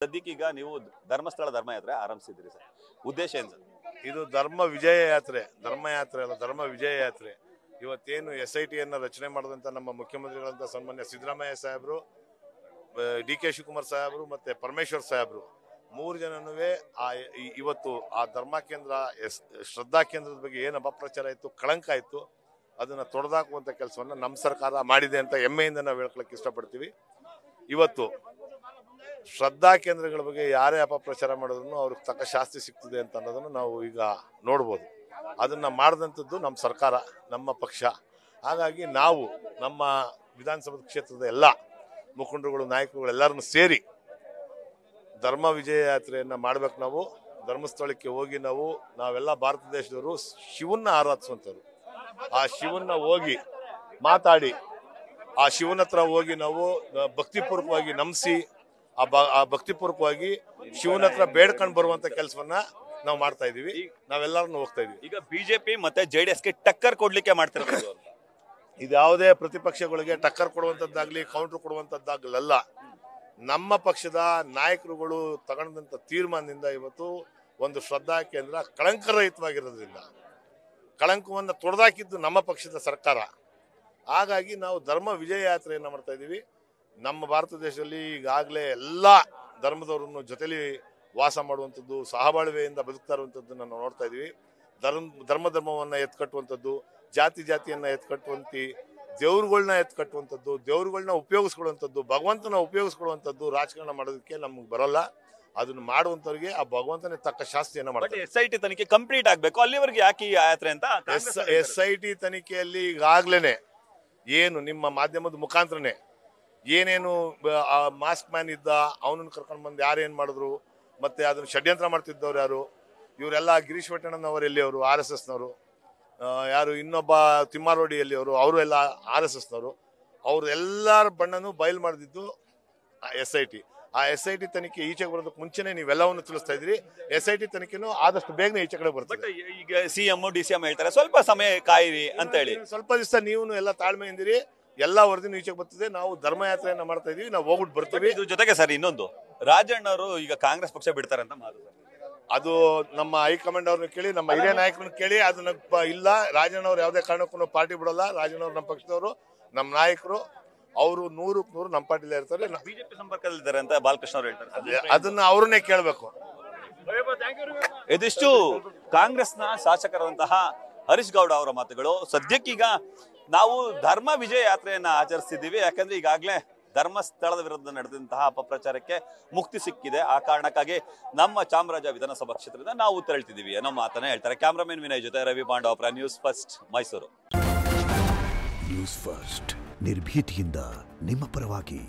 ಸದ್ಯಕ್ಕೀಗ ನೀವು ಧರ್ಮಸ್ಥಳ ಧರ್ಮಯಾತ್ರೆ ಆರಂಭಿಸಿದ್ರಿ ಸರ್, ಉದ್ದೇಶ ಏನು ಸರ್? ಇದು ಧರ್ಮ ವಿಜಯ ಯಾತ್ರೆ, ಧರ್ಮಯಾತ್ರೆ ಅಲ್ಲ, ಧರ್ಮ ವಿಜಯ ಯಾತ್ರೆ. ಇವತ್ತೇನು SIT ಅನ್ನ ರಚನೆ ಮಾಡಿದಂತ ನಮ್ಮ ಮುಖ್ಯಮಂತ್ರಿಗಳಂತ ಸನ್ಮಾನ್ಯ ಸಿದ್ದರಾಮಯ್ಯ ಸಾಹೇಬರು, DK ಶಿವಕುಮಾರ್ ಸಾಹೇಬರು ಮತ್ತೆ ಪರಮೇಶ್ವರ್ ಸಾಹೇಬರು ಮೂರು ಜನನೂ ಇವತ್ತು ಆ ಧರ್ಮ ಕೇಂದ್ರ ಶ್ರದ್ಧಾ ಕೇಂದ್ರದ ಬಗ್ಗೆ ಏನು ಅಪಪ್ರಚಾರ ಇತ್ತು, ಕಳಂಕ ಇತ್ತು, ಅದನ್ನ ತೊಡೆದಾಕುವಂತ ಕೆಲಸವನ್ನ ನಮ್ಮ ಸರ್ಕಾರ ಮಾಡಿದೆ ಅಂತ ಹೆಮ್ಮೆಯಿಂದ ನಾವು ಹೇಳ್ಕೊಳಕ್ಕೆ ಇಷ್ಟಪಡ್ತೀವಿ. ಇವತ್ತು ಶ್ರದ್ಧಾ ಕೇಂದ್ರಗಳ ಬಗ್ಗೆ ಯಾರೇ ಅಪಪ್ರಚಾರ ಮಾಡಿದ್ರು ಅವ್ರಿಗೆ ತಕ್ಕ ಶಾಸ್ತಿ ಸಿಗ್ತದೆ ಅಂತ ಅನ್ನೋದನ್ನು ನಾವು ಈಗ ನೋಡ್ಬೋದು. ಅದನ್ನ ಮಾಡಿದಂಥದ್ದು ನಮ್ಮ ಸರ್ಕಾರ, ನಮ್ಮ ಪಕ್ಷ. ಹಾಗಾಗಿ ನಾವು ನಮ್ಮ ವಿಧಾನಸಭಾ ಕ್ಷೇತ್ರದ ಎಲ್ಲ ಮುಖಂಡರುಗಳು, ನಾಯಕರುಗಳು ಎಲ್ಲರನ್ನು ಸೇರಿ ಧರ್ಮ ವಿಜಯ ಯಾತ್ರೆಯನ್ನ ಮಾಡ್ಬೇಕು. ನಾವು ಧರ್ಮಸ್ಥಳಕ್ಕೆ ಹೋಗಿ ನಾವೆಲ್ಲ ಭಾರತ ದೇಶದವರು ಶಿವನ್ನ ಆರಾಧಿಸುವಂಥವ್ರು. ಆ ಶಿವನ್ನ ಹೋಗಿ ಮಾತಾಡಿ, ಆ ಶಿವನ ಹತ್ರ ಹೋಗಿ ನಾವು ಭಕ್ತಿಪೂರ್ವಕವಾಗಿ ನಂಬಿಸಿ, ಆ ಭಕ್ತಿಪೂರ್ವಕವಾಗಿ ಶಿವನ ಹತ್ರ ಬೇಡ್ಕೊಂಡು ಬರುವಂತ ಕೆಲಸವನ್ನ ನಾವು ಮಾಡ್ತಾ ಇದೀವಿ. ನಾವೆಲ್ಲರನ್ನು ಹೋಗ್ತಾ ಇದೀವಿ. ಈಗ ಬಿಜೆಪಿ ಮತ್ತೆ JDSಗೆ ಟಕ್ಕರ್ ಕೊಡ್ಲಿಕ್ಕೆ ಮಾಡ್ತಿರೋದು. ಇದು ಯಾವುದೇ ಪ್ರತಿಪಕ್ಷಗಳಿಗೆ ಟಕ್ಕರ್ ಕೊಡುವಂತದ್ದಾಗ್ಲಿ ಕೌಂಟರ್ ಕೊಡುವಂತದ್ದಾಗಲ್ಲ. ನಮ್ಮ ಪಕ್ಷದ ನಾಯಕರುಗಳು ತಗೊಂಡಂತ ತೀರ್ಮಾನದಿಂದ ಇವತ್ತು ಒಂದು ಶ್ರದ್ಧಾ ಕೇಂದ್ರ ಕಳಂಕರಹಿತವಾಗಿರೋದ್ರಿಂದ ಕಳಂಕವನ್ನ ತೊಡೆದಾಕಿದ್ದು ನಮ್ಮ ಪಕ್ಷದ ಸರ್ಕಾರ. ಹಾಗಾಗಿ ನಾವು ಧರ್ಮ ವಿಜಯ ಯಾತ್ರೆಯನ್ನ ಮಾಡ್ತಾ ಇದೀವಿ. ನಮ್ಮ ಭಾರತ ದೇಶದಲ್ಲಿ ಈಗಾಗಲೇ ಎಲ್ಲ ಧರ್ಮದವರನ್ನು ಜೊತೆಲಿ ವಾಸ ಮಾಡುವಂಥದ್ದು, ಸಹಬಾಳ್ವೆಯಿಂದ ಬದುಕ್ತಾ ಇರುವಂಥದ್ದನ್ನು ನಾವು ನೋಡ್ತಾ ಇದೀವಿ. ಧರ್ಮವನ್ನ ಎತ್ಕಟ್ಟುವಂಥದ್ದು, ಜಾತಿಯನ್ನ ಎತ್ಕಟ್ಟುವಂತ, ದೇವ್ರುಗಳನ್ನ ಎತ್ಕಟ್ಟುವಂಥದ್ದು, ದೇವ್ರುಗಳನ್ನ ಉಪಯೋಗಿಸ್ಕೊಳ್ಳುವಂಥದ್ದು, ಭಗವಂತನ ಉಪಯೋಗಿಸ್ಕೊಳ್ಳುವಂಥದ್ದು ರಾಜಕಾರಣ ಮಾಡೋದಕ್ಕೆ ನಮ್ಗೆ ಬರಲ್ಲ. ಅದನ್ನ ಮಾಡುವಂತವ್ರಿಗೆ ಆ ಭಗವಂತನೇ ತಕ್ಕ ಶಾಸ್ತಿಯನ್ನ ಮಾಡ್ತಾರೆ. SIT ತನಿಖೆ ಕಂಪ್ಲೀಟ್ ಆಗ್ಬೇಕು, ಅಲ್ಲಿವರೆಗೆ ಯಾಕೆ ಈ ಯಾತ್ರೆ ಅಂತ SIT ತನಿಖೆಯಲ್ಲಿ ಈಗಾಗ್ಲೇನೆ ಏನು ನಿಮ್ಮ ಮಾಧ್ಯಮದ ಮುಖಾಂತರನೇ ಏನೇನು ಮಾಸ್ಕ್ ಮ್ಯಾನ್ ಇದ್ದ ಅವನನ್ನು ಕರ್ಕೊಂಡು ಬಂದು ಯಾರೇನ್ ಮಾಡಿದ್ರು, ಮತ್ತೆ ಅದನ್ನ ಷಡ್ಯಂತ್ರ ಮಾಡ್ತಿದ್ದವ್ರು ಯಾರು, ಇವರೆಲ್ಲ ಗಿರೀಶ್ ವಟ್ಟಣ್ಣನವರು ಎಲ್ಲಿಯವರು RSSನವರು, ಯಾರು ಇನ್ನೊಬ್ಬ ತಿಮ್ಮಾರೋಡಿ ಎಲ್ಲಿಯವರು, ಅವರು ಎಲ್ಲ RSSನವರು, ಅವ್ರು ಎಲ್ಲರ ಬಣ್ಣನೂ ಬಯಲು ಮಾಡಿದ್ದು SIT. ಆ SIT ತನಿಖೆ ಈಚೆಗೆ ಬರೋದಕ್ಕೆ ಮುಂಚೆನೆ ನೀವೆಲ್ಲವನ್ನು ತಿಳಿಸ್ತಾ ಇದ್ರಿ. SIT ತನಿಖೆನೂ ಆದಷ್ಟು ಬೇಗನೆ ಈಚೆ ಕಡೆ ಬರ್ತದೆ. ಈಗ CM DCM ಹೇಳ್ತಾರೆ ಸ್ವಲ್ಪ ಸಮಯ ಕಾಯಿರಿ ಅಂತ ಹೇಳಿ. ಸ್ವಲ್ಪ ದಿವಸ ನೀವು ಎಲ್ಲ ತಾಳ್ಮೆಯಿಂದಿರಿ, ಎಲ್ಲಾ ವರದಿನೂ ಈಚೆಗೆ ಬರ್ತದೆ. ನಾವು ಧರ್ಮಯಾತ್ರೆಯನ್ನ ಮಾಡ್ತಾ ಇದೀವಿ, ನಾವು ಹೋಗ್ಬಿಟ್ಟು ಬರ್ತೀವಿ. ಇದ್ರ ಜೊತೆಗೆ ಸರ್ ಇನ್ನೊಂದು, ರಾಜಣ್ಣವರು ಈಗ ಕಾಂಗ್ರೆಸ್ ಪಕ್ಷ ಬಿಡ್ತಾರೆ ಅಂತ ಮಾತು. ಅದು ನಮ್ಮ ಹೈಕಮಾಂಡ್ ಅವ್ರನ್ನ ಕೇಳಿ, ನಮ್ಮ ಹಿರಿಯ ನಾಯಕರನ್ನ ಕೇಳಿ. ಅದನ್ನ ಇಲ್ಲ, ರಾಜಣ್ಣವ್ರು ಯಾವುದೇ ಕಾರಣಕ್ಕೂ ಪಾರ್ಟಿ ಬಿಡಲ್ಲ. ರಾಜಣ್ಣವ್ರು ನಮ್ಮ ಪಕ್ಷದವರು, ನಮ್ಮ ನಾಯಕರು, ಅವರು 100ಕ್ಕೆ 100 ನಮ್ಮ ಪಾರ್ಟಿಲೇ ಇರ್ತಾರೆ. ಬಿಜೆಪಿ ಸಂಪರ್ಕದಲ್ಲಿದ್ದಾರೆ ಅಂತ ಬಾಲಕೃಷ್ಣ ಅವರು ಹೇಳ್ತಾರೆ. ಅದನ್ನ ಅವ್ರನ್ನೇ ಕೇಳಬೇಕು. ಇದಿಷ್ಟು ಕಾಂಗ್ರೆಸ್ನ ಶಾಸಕರಾದಂತಹ ಹರೀಶ್ ಗೌಡ ಅವರ ಮಾತುಗಳು. ಸದ್ಯಕ್ಕೀಗ ನಾವು ಧರ್ಮ ವಿಜಯ ಯಾತ್ರೆಯನ್ನ ಆಚರಿಸ್ತಿದ್ದೀವಿ. ಯಾಕಂದ್ರೆ ಈಗಾಗಲೇ ಧರ್ಮಸ್ಥಳದ ವಿರುದ್ಧ ನಡೆದಂತಹ ಅಪಪ್ರಚಾರಕ್ಕೆ ಮುಕ್ತಿ ಸಿಕ್ಕಿದೆ. ಆ ಕಾರಣಕ್ಕಾಗಿ ನಮ್ಮ ಚಾಮರಾಜ ವಿಧಾನಸಭಾ ಕ್ಷೇತ್ರದಿಂದ ನಾವು ತೆರಳ್ತಿದ್ದೀವಿ ಅನ್ನೋ ಮಾತನ್ನ ಹೇಳ್ತಾರೆ. ಕ್ಯಾಮ್ರಾಮನ್ ವಿನಯ್ ಜೊತೆ Ravi Pandavapura, news first Mysuru. News first ನಿರ್ಭೀತಿಯಿಂದ ನಿಮ್ಮ ಪರವಾಗಿ.